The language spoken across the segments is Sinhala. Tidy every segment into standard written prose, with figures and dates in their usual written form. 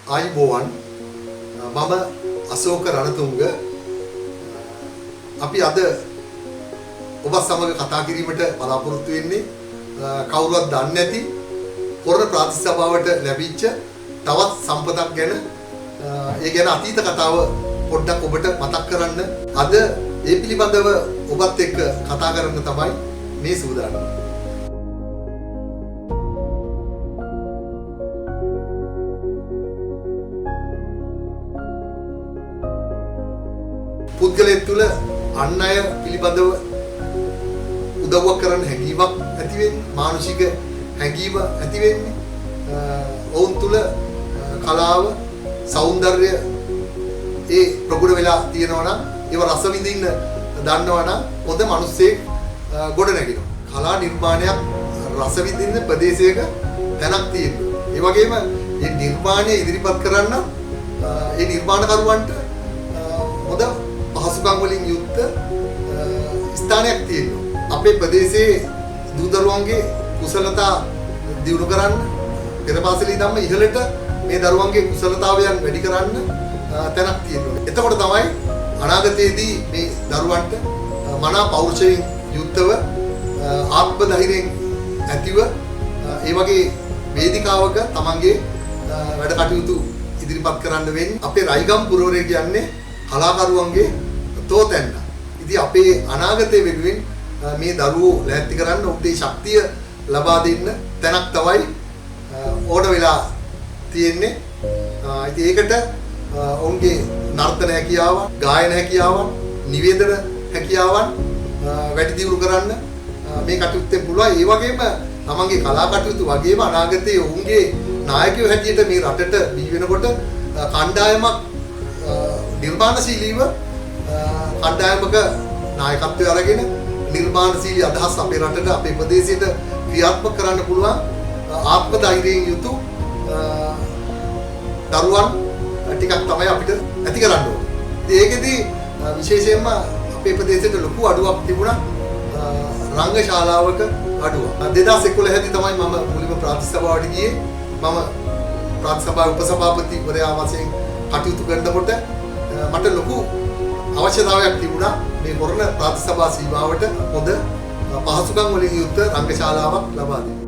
ආයුබෝවන් මම අශෝක රණතුංග අපි අද ඔබ සමග කතා කිරීමට බලාපොරොත්තු වෙන්නේ කවුරුවත් දන්නේ නැති කොරණ ප්‍රාදේශ සභාවට ලැබිච්ච තවත් සම්පතක් ගැන ඒ ගැන අතීත කතාව පොඩ්ඩක් ඔබට මතක් කරන්න අද ඒ පිළිබඳව ඔබත් එක්ක කතා කරන්න තමයි මේ සූදානම. පුද්ගලයෙක් තුළ අන් අය පිළිබඳව උදව්වක් කරන්න හැකියාවක් ඇති වෙන්නේ මානසික හැඟීම ඇති වෙන්නේ ඔවුන් තුළ කලාව සෞන්දර්ය ඒ ප්‍රගුණ වෙලා තියෙනවා නම් ඒව රස විඳින්න දන්නවා නම් හොඳ මිනිස්සෙක් ගොඩ නැගිනවා. කලා නිර්මාණයක් රස විඳින්න ප්‍රදේශයක තැනක් තියෙනවා. ඒ වගේම මේ නිර්මාණය ඉදිරිපත් කරන්න ඒ නිර්මාණකරුවන්ට හොඳ පහසුකම් වලින් යුක්ත ස්ථානයක් තියෙනවා. අපේ ප්‍රදේශයේ දූ දරුවන්ගේ කුසලතා දියුණු කරන්න පෙරපාසලේ ඉඳන්ම ඉහළට මේ දරුවන්ගේ කුසලතාවයන් වැඩි කරන්න තැනක් තියෙනවා. එතකොට තමයි අනාගතයේදී මේ දරුවන්ට මනා පෞරුෂයෙන් යුක්තව ආත්ම ධෛර්යයෙන් ඇතිව ඒ වගේ වේදිකාවක තමන්ගේ වැඩ කටයුතු ඉදිරිපත් කරන්න වෙන්නේ. අපේ රයිගම් පුරවරය කියන්නේ කලාකරුවන්ගේ තෝතැන්න. ඉතින් අපේ අනාගතය වෙනුවෙන් මේ දරුවෝ ලෑස්ති කරන්න උන්ට ශක්තිය ලබා දෙන්න තැනක් තමයි ඕන වෙලා තියෙන්නේ. ඉතින් ඒකට ඔවුන්ගේ නර්තන හැකියාව, ගායන හැකියාව, නිවේදන හැකියාවන් වැඩි දියුණු කරන්න මේ කටයුත්තෙන් පුළුවන්. ඒ වගේම තමන්ගේ කලා කටයුතු වගේම අනාගතයේ ඔවුන්ගේ නායකයෝ හැටියට මේ රටට බිහි වෙනකොට කණ්ඩායමක් නිර්මාණශීලීව කණ්ඩායමක නායකත්වය අරගෙන නිර්මාණශීලී අදහස් අපේ රටට අපේ ප්‍රදේශයට ක්‍රියාත්මක කරන්න පුළුවන් ආත්ම ධෛර්යයෙන් යුතු දරුවන් ටිකක් තමයි අපිට ඇති කරන්න ඕනේ. ඉතින් ඒකෙදි විශේෂයෙන්ම අපේ ප්‍රදේශයට ලොකු අඩුවක් තිබුණා රංග ශාලාවක අඩුවක්. 2011 දී තමයි මම මුලින්ම ප්‍රාදේශ සභාවට ගියේ. මම ප්‍රාදේශ සභාවේ උපසභාපතිවරයා වශයෙන් කටයුතු කරනකොට මට ලොකු අවශ්‍යතාවයක් තිබුණා මේ කොරණ ප්‍රාදේශ සභා සීමාවට හොඳ පහසුකම් වලින් යුක්ත රංගශාලාවක් ලබා දෙන්න.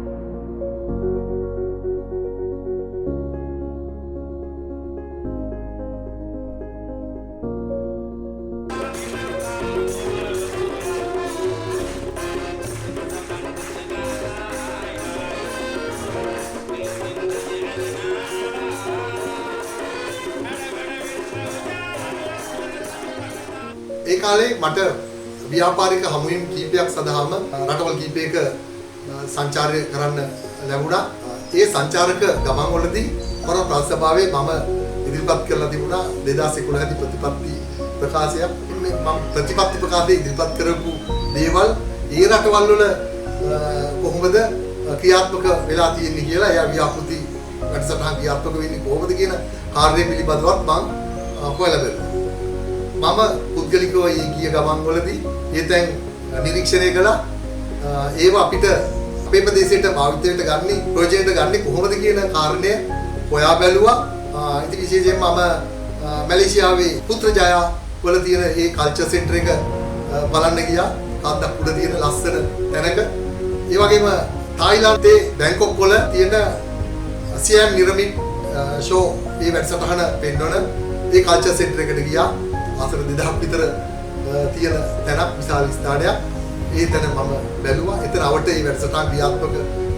ඒ කාලේ මට ව්‍යාපාරික හමුවීම් කීපයක් සඳහාම රටවල් කීපයක සංචාරය කරන්න ලැබුණා. ඒ සංචාරක ගමන් වලදී කොරණ ප්‍රාදේශ සභාවේ මම ඉදිරිපත් කරලා තිබුණා 2011 දී ප්‍රතිපත්ති ප්‍රකාශයක්. මම ප්‍රතිපත්ති ප්‍රකාශයේ ඉදිරිපත් කරපු දේවල් ඒ රටවල් වල කොහොමද ක්‍රියාත්මක වෙලා තියෙන්නේ කියලා එයා ව්‍යාපෘති වැඩසටහන් ක්‍රියාත්මක වෙන්නේ කොහොමද කියන කාර්යය පිළිබඳවත් මම හොයලා බලුවා. මම පුද්ගලිකව ගිය ගමන් වලදී ඒ තැන් නිරීක්ෂණය කළා. ඒව අපිට අපේ ප්‍රදේශයට භාවිතයට ගන්න ප්‍රොජෙක්ට් ගන්න කොහොමද කියන කාරණය හොයා බැලුවා. ඉතින් විශේෂයෙන්ම මම මැලේසියාවේ පුත්‍රජයා වල තියෙන ඒ කල්චර් සෙන්ටර් එක බලන්න ගියා. කාන්දක් උඩ තියෙන ලස්සන තැනක. ඒ වගේම තායිලන්තයේ බැංකොක් වල තියෙන සියම් නිර්මිත ෂෝ ඒ වැඩසටහන පෙන්වන ඒ කල්චර් සෙන්ටර් එකට ගියා. ආසන 2000ක් විතර තියෙන තැනක් විශාල ස්ථානයක්. ඒ තැන මම බැලුවා. එතන අවට මේ වැඩසටහන් ක්‍රියාත්මක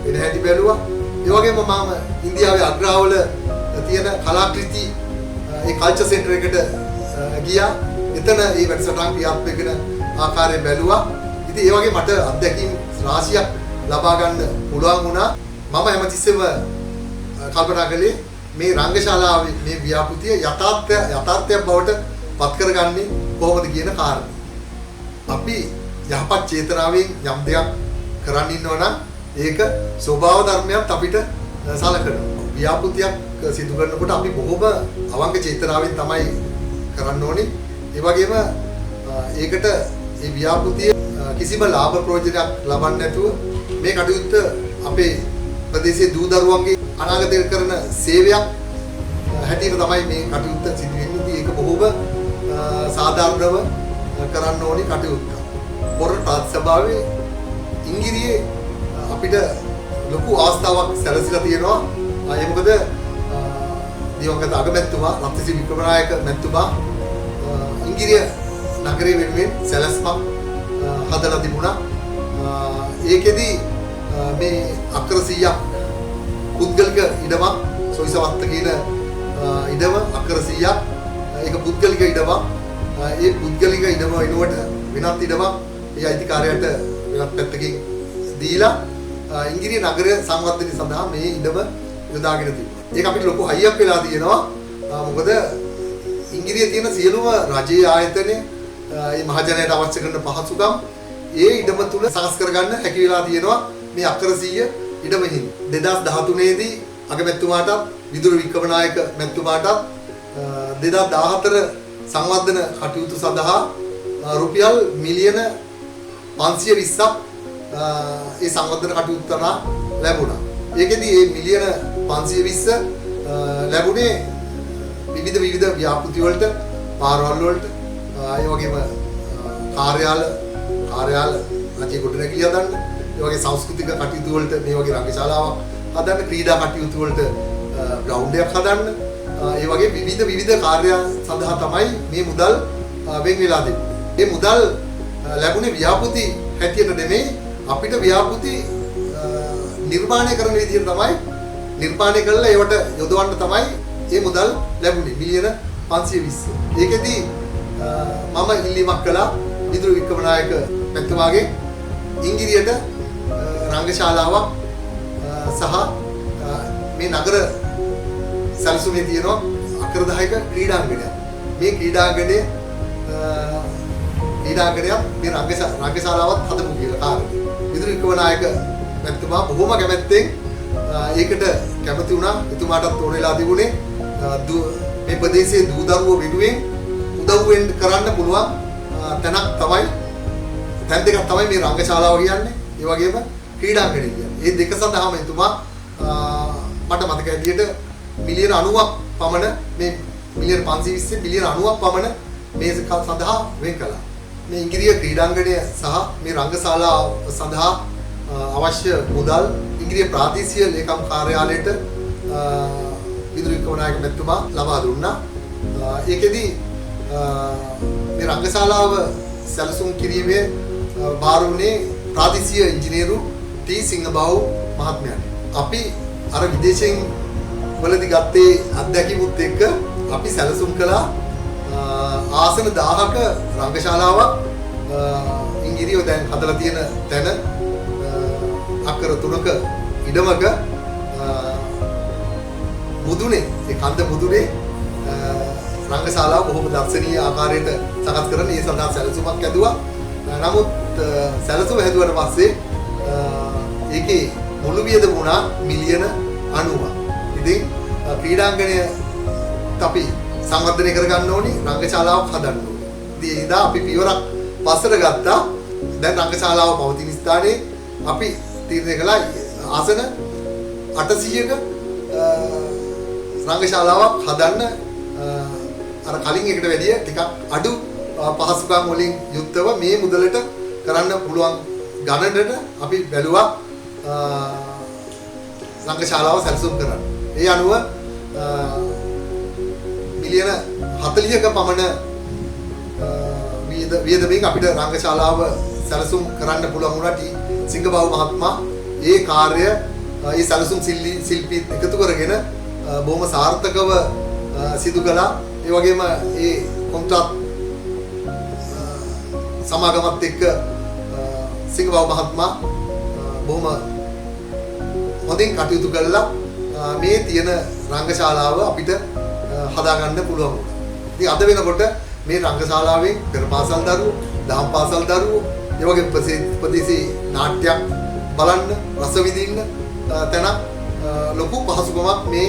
වෙන හැටි බැලුවා. ඒ වගේම මම ඉන්දියාවේ අග්‍රාවල තියෙන කලාකෘති ඒ කල්චර් සෙන්ටර් එකට ගියා. එතන මේ වැඩසටහන් ක්‍රියාත්මක වෙන ආකාරය බැලුවා. ඉතින් ඒ වගේ මට අත්දැකීම් රාශියක් ලබා ගන්න පුළුවන් වුණා. මම හැමතිස්සෙම කල්පනා කළේ මේ රංගශාලාවේ මේ ව්‍යාපෘතිය යථාර්ථයක් බවට පත් කරගන්නේ කොහොමද කියන කාරණේ. අපි යහපත් චේතනාවෙන් යම් දෙයක් කරන්න ඉන්නවා නම් ඒක ස්වභාව ධර්මයක් අපිට සලකනවා. ව්‍යාපෘතියක් සිදු කරනකොට අපි බොහොම අවංක චේතනාවෙන් තමයි කරන්න ඕනේ. ඒ වගේම ඒකට මේ ව්‍යාපෘතිය කිසිම ලාභ ප්‍රයෝජනයක් ලබන්නේ නැතුව මේ කටයුත්ත අපේ ප්‍රදේශයේ දූ දරුවන්ගේ අනාගතයට කරන සේවයක් හැටියට තමයි මේ කටයුත්ත සිදු වෙන්නේ. ඒක බොහොම සාධාරණව කරන්න ඕනි කටයුත්ත. පොරණ ප්‍රාන්ත සභාවේ ඉංගිරියේ අපිට ලොකු අවස්ථාවක් සැලසීලා තියෙනවා. ඒ මොකද දිවංගත අගමැතිතුමා රත්නසිරි වික්‍රමනායක මැතිතුමා ඉංගිරිය නගරය වෙනුවෙන් සැලැස්මක් හදලා තිබුණා. ඒකෙදි මේ අක්කර 100ක් පුද්ගලික ඉඩමක් සොයිසවත්ත කියන ඉඩම අක්කර 100ක් ඒක පුද්ගලික ඉඩමක්. ඒ පුද්ගලික ඉඩම වෙනුවට වෙනත් ඉඩමක් ඒ අයිතිකාරයට වෙනත් පැත්තකින් දීලා ඉංගිරිය නගරය සංවර්ධනය සඳහා මේ ඉඩම යොදාගෙන තිබුණා. ඒක අපිට ලොකු හයියක් වෙලා තියෙනවා. මොකද ඉංගිරියේ තියෙන සියලුම රජයේ ආයතන මේ මහජනයාට අවශ්‍ය කරන පහසුකම් ඒ ඉඩම තුල සකස් කරගන්න හැකි වෙලා තියෙනවා මේ අක්කර 100 ඉඩමෙහිදී. 2013 දී අගමැතිතුමාටත් විදුර වික්‍රමනායක මැතිතුමාටත් 2014 සංවර්ධන කටයුතු සඳහා රුපියල් මිලියන 520ක් ඒ සංවර්ධන කටයුතු කරා ලැබුණා. ඒකෙදි මේ මිලියන 520 ලැබුණේ විවිධ ව්‍යාපෘති වලට, පාරවල් වලට, ඒ වගේම කාර්යාල රජයේ ගොඩනැගිලි හදන්න, ඒ වගේ සංස්කෘතික කටයුතු වලට මේ වගේ රංගශාලාවක් හදන්න, ක්‍රීඩා කටයුතු වලට ග්‍රවුන්ඩ් එකක් හදන්න, ඒ වගේ විවිධ කාර්ය සඳහා තමයි මේ මුදල් වෙන් වෙලා දෙන්නේ. මේ මුදල් ලැබුණේ ව්‍යාපෘති හැටියට නෙමෙයි, අපිට ව්‍යාපෘති නිර්මාණය කරන විදිහට තමයි නිර්මාණය කළා ඒවට යොදවන්න තමයි මේ මුදල් ලැබුණේ මිලියන 520. ඒකෙදි මම ඉල්ලීමක් කළා විදුර වික්‍රමනායක මැතිතුමාගේ ඉංගිරියට රංගශාලාවක් සහ මේ නගර සැලසුමේ තියෙනවා අක්කර 10ක ක්‍රීඩාංගණයක්. මේ ක්‍රීඩාංගණය මේ රංගශාලාවත් හදමු කියලා කාර්යය. විදුර වික්‍රමනායක මැතිතුමා බොහොම කැමැත්තෙන් ඒකට කැමති වුණා. එතුමාටත් ඕන වෙලා තිබුණේ මේ ප්‍රදේශයේ දූ දරුවෝ වෙනුවෙන් උදව් කරන්න පුළුවන් තැන් දෙකක් තමයි මේ රංගශාලාව කියන්නේ. ඒ වගේම ක්‍රීඩාංගණය කියන්නේ. මේ දෙක සඳහාම එතුමා මට මතක හැටියට මිලියන 90ක් පමණ මේ මිලියන 520 මිලියන 90ක් පමණ මේ සඳහා වෙන් කළා. මේ ඉංගිරිය ක්‍රීඩාංගණය සහ මේ රංගශාලාව සඳහා අවශ්‍ය මුදල් ඉංග්‍රීසි ප්‍රාදේශීය ලේකම් කාර්යාලයට විදුර වික්‍රමනායක මැතිතුමා ලබා දුන්නා. ඒකෙදි මේ රංගශාලාව සැලසුම් කිරීමේ බාර වුණේ ප්‍රාදේශීය ඉංජිනේරු ටී සිංහබාහු මහත්මයාට. අපි අර විදේශයෙන් වලදී ගත්තේ අත්දැකීමුත් එක්ක අපි සැලසුම් කළා ආසන 1000ක රංගශාලාවක් ඉංගිරියෝ දැන් හදලා තියෙන තැන අක්කර 3ක ඉඩමක මුදුනේ ඒ කන්ද මුදුනේ රංගශාලාව බොහොම දර්ශනීය ආකාරයට සකස් කරන ඒ සඳහා සැලසුමක් ඇදුවා. නමුත් සැලසුම හැදුවට පස්සේ ඒකේ මුළු වියදම වුණා මිලියන 90ක්. ඉතින් ක්‍රීඩාංගණය අපි සංවර්ධනය කරගන්න ඕනි, රංගශාලාවක් හදන්න ඕනි. ඉතින් එදා අපි පියවරක් පස්සට ගත්තා. දැන් රංගශාලාව පවතින ස්ථානයේ අපි තීරණය කළා ආසන 800ක රංගශාලාවක් හදන්න අර කලින් එකට වැඩිය ටිකක් අඩු පහසුකම් වලින් යුක්තව මේ මුදලට කරන්න පුළුවන් ගණනට අපි බැලුවා රංගශාලාව සැලසුම් කරන්න. ඒ අනුව මිලියන 40ක පමණ වියදමින් අපිට රංගශාලාව සැලසුම් කරන්න පුළුවන් වුණා. ටී සිංහබාහු මහත්මයා ඒ කාර්යය ඒ සැලසුම් ශිල්පී එකතු කරගෙන බොහොම සාර්ථකව සිදු කළා. ඒ වගේම ඒ කොන්ත්‍රාත් සමාගමත් එක්ක සිංහබාහු මහත්මයා බොහොම හොඳින් කටයුතු කළා. මේ තියෙන රංගශාලාව අපිට හදාගන්න පුළුවන් වුණා. ඉතින් අද වෙනකොට මේ රංගශාලාවෙන් පෙර පාසල් දරුවෝ, දහම් පාසල් දරුවෝ, ඒ වගේ ප්‍රදේශී නාට්‍යයක් බලන්න, රස විඳින්න තැනක් ලොකු පහසුකමක් මේ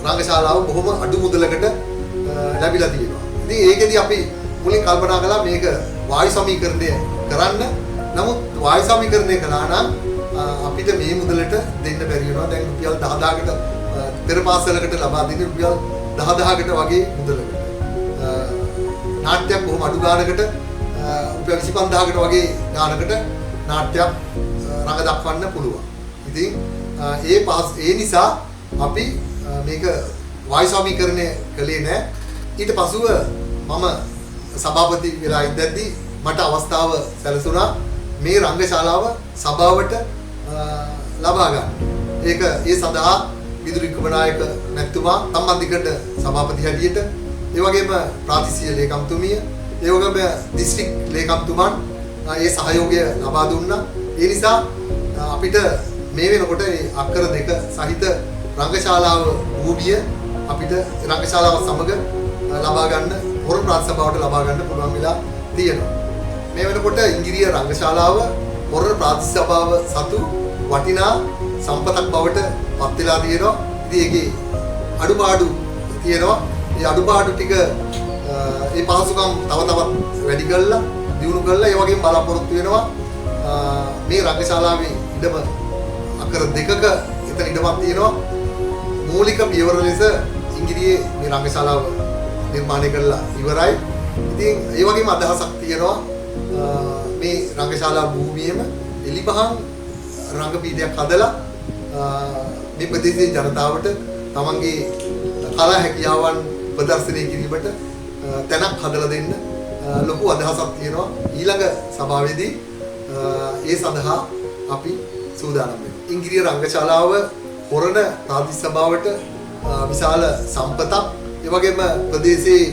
රංගශාලාව බොහොම අඩු මුදලකට ලැබිලා තියෙනවා. ඉතින් ඒකෙදි අපි මුලින් කල්පනා කළා මේක වායු සමීකරණය කරන්න. නමුත් වායු සමීකරණය කළා නම් අපිට මේ මුදලට දෙන්න බැරි වෙනවා. දැන් රුපියල් 10000කට පෙර පාසලකට ලබා දෙන රුපියල් 10000කට වගේ මුදලකට. නාට්‍යයක් බොහොම අඩු ගානකට රුපියල් 25000කට වගේ ගානකට නාට්‍යයක් රඟ දක්වන්න පුළුවන්. ඉතින් ඒ නිසා අපි මේක වායු සමීකරණය කළේ නැහැ. ඊට පසුව මම සභාපති වෙලා ඉඳද්දී මට අවස්ථාව සැලසුණා මේ රංගශාලාව සභාවට ලබා ගන්න. ඒ සඳහා විදුලි කුමනායක මැතිතුමා සම්බන්ධිකට සභාපති හැටියට ඒ වගේම ප්‍රාදේශීය ලේකම්තුමිය ඒ වගේම දිස්ත්‍රික් ලේකම්තුමන් ඒ සහයෝගය ලබා දුන්නා. ඒ නිසා අපිට මේ වෙනකොට අක්කර 2 සහිත රංගශාලාව භූමිය අපිට රංගශාලාව සමග ලබා ගන්න හොර ප්‍රාන්ත සභාවට ලබා ගන්න පුළුවන් වෙලා තියෙනවා. මේ වෙනකොට ඉංගිරිය රංගශාලාව හොර ප්‍රාන්ත සභාව සතු වටිනා සම්පතක් බවට පත් වෙලා තියෙනවා. ඉතින් ඒකේ අඩුපාඩු තියෙනවා. ඒ අඩුපාඩු ටික ඒ පහසුකම් තව තවත් වැඩි කරලා දියුණු කරලා ඒ වගේම බලාපොරොත්තු වෙනවා මේ රංගශාලාවේ ඉඩම අකර 2ක එතන ඉඩමක් තියෙනවා. මූලික පියවර ලෙස ඉංගිරියේ මේ රංගශාලාව නිර්මාණය කරලා ඉවරයි. ඉතින් ඒ වගේම අදහසක් තියෙනවා මේ රංගශාලා භූමියේම එලිපහන් රංග පීඨයක් හදලා මේ ප්‍රදේශයේ ජනතාවට තමන්ගේ කලා හැකියාවන් ප්‍රදර්ශනය කිරීමට තැනක් හදලා දෙන්න ලොකු අදහසක් තියෙනවා. ඊළඟ සභාවේදී ඒ සඳහා අපි සූදානම් වෙනවා. ඉංගිරිය රංගශාලාව හොරණ ප්‍රාදේශීය සභාවට විශාල සම්පතක් ඒ වගේම ප්‍රදේශයේ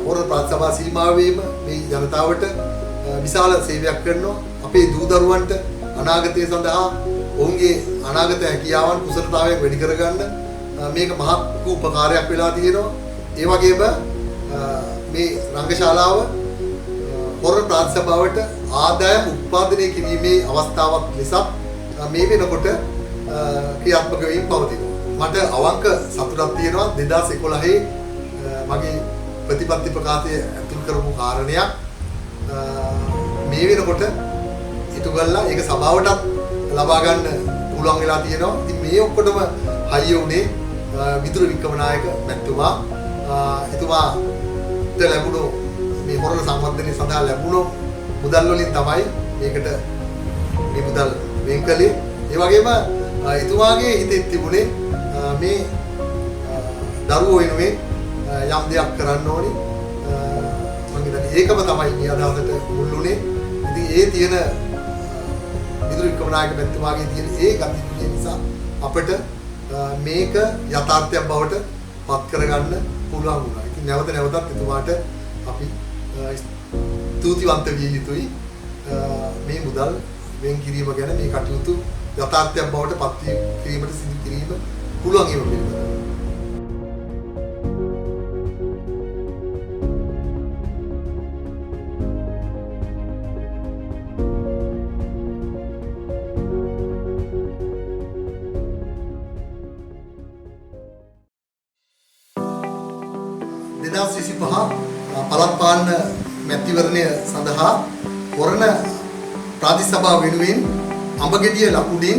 හොරණ ප්‍රාදේශීය සභා සීමාවෙම මේ ජනතාවට විශාල සේවයක් කරනවා. අපේ දූ දරුවන්ට අනාගතය සඳහා ඔවුන්ගේ අනාගත හැකියාවන් කුසලතාවයන් වැඩි කරගන්න මේක මහත් උපකාරයක් වෙලා තියෙනවා. ඒ වගේම මේ රංගශාලාව හොරණ ප්‍රාදේශීය සභාවට ආදායම් උත්පාදනය කිරීමේ අවස්ථාවක් ලෙසත් මේ වෙනකොට ක්‍රියාත්මක වෙමින් පවතිනවා. මට අවංක සතුටක් තියෙනවා 2011 මගේ ප්‍රතිපත්ති ප්‍රකාශය ඇතුල් කරපු කාරණයක් මේ වෙනකොට ඉටු කරලා ඒක සභාවටත් ලබා ගන්න පුළුවන් වෙලා තියෙනවා. ඉතින් මේ ඔක්කොටම හයිය උනේ විදුලි වික්‍රමනායක මැතිතුමා. එතුමාට ලැබුණු මේ හොරණ සංවර්ධනය සඳහා ලැබුණු මුදල් වලින් තමයි මේකට මේ මුදල් වෙන් කළේ. ඒ වගේම එතුමාගේ හිතේ තිබුණේ මේ දරුවෝ වෙනුවෙන් යම් දෙයක් කරන්න ඕනේ. මම හිතන්නේ ඒකම තමයි මේ අදහසට මුල් උනේ. ඉතින් ඒ තියෙන විදුලි වික්‍රමනායක මැතිතුමාගේ තියෙන ඒ ගතිගුණ නිසා අපිට මේක යථාර්ථයක් බවට පත් කරගන්න පුළුවන් වුණා. ඉතින් නැවත නැවතත් එතුමාට අපි ස්තුතිවන්ත විය යුතුයි. මේ මුදල් වෙන් කිරීම ගැන මේ කටයුතු යථාර්ථයක් බවට පත් කිරීමට සිදු කිරීම පුළුවන් ඒව පිළිබඳව. පළාත් පාලන මැතිවරණය සඳහා හොරණ ප්‍රාදේශීය සභාව වෙනුවෙන් අඹගෙඩිය ලකුණින්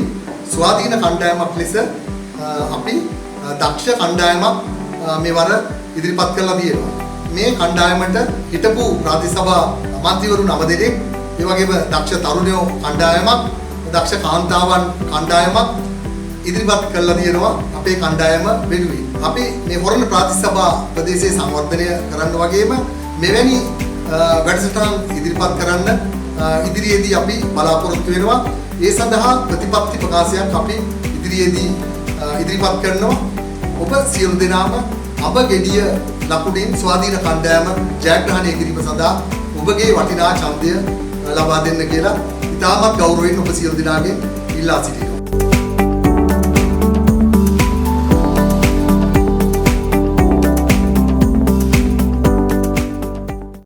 ස්වාධීන කණ්ඩායමක් ලෙස අපි දක්ෂ කණ්ඩායමක් මෙවර ඉදිරිපත් කරලා තියෙනවා. මේ කණ්ඩායමට හිටපු ප්‍රාදේශීය සභා මන්ත්‍රීවරු 9 දෙනෙක්, ඒ වගේම දක්ෂ තරුණයෝ කණ්ඩායමක්, දක්ෂ කාන්තාවන් කණ්ඩායමක් ඉදිරිපත් කරලා තියෙනවා අපේ කණ්ඩායම වෙනුවෙන්. අපි මේ හොරණ ප්‍රාදේශීය සභා ප්‍රදේශයේ සංවර්ධනය කරන්න වගේම මෙවැනි වැඩසටහන් ඉදිරිපත් කරන්න ඉදිරියේදී අපි බලාපොරොත්තු වෙනවා. ඒ සඳහා ප්‍රතිපත්ති ප්‍රකාශයක් අපි ඉදිරියේදී ඉදිරිපත් කරනවා. ඔබ සියලු දෙනාම අඹගෙඩිය ලකුණින් ස්වාධීන කණ්ඩායම ජයග්‍රහණය කිරීම සඳහා ඔබගේ වටිනා ඡන්දය ලබා දෙන්න කියලා ඉතාමත් ගෞරවයෙන් ඔබ සියලු දෙනාගෙන් ඉල්ලා සිටිනවා.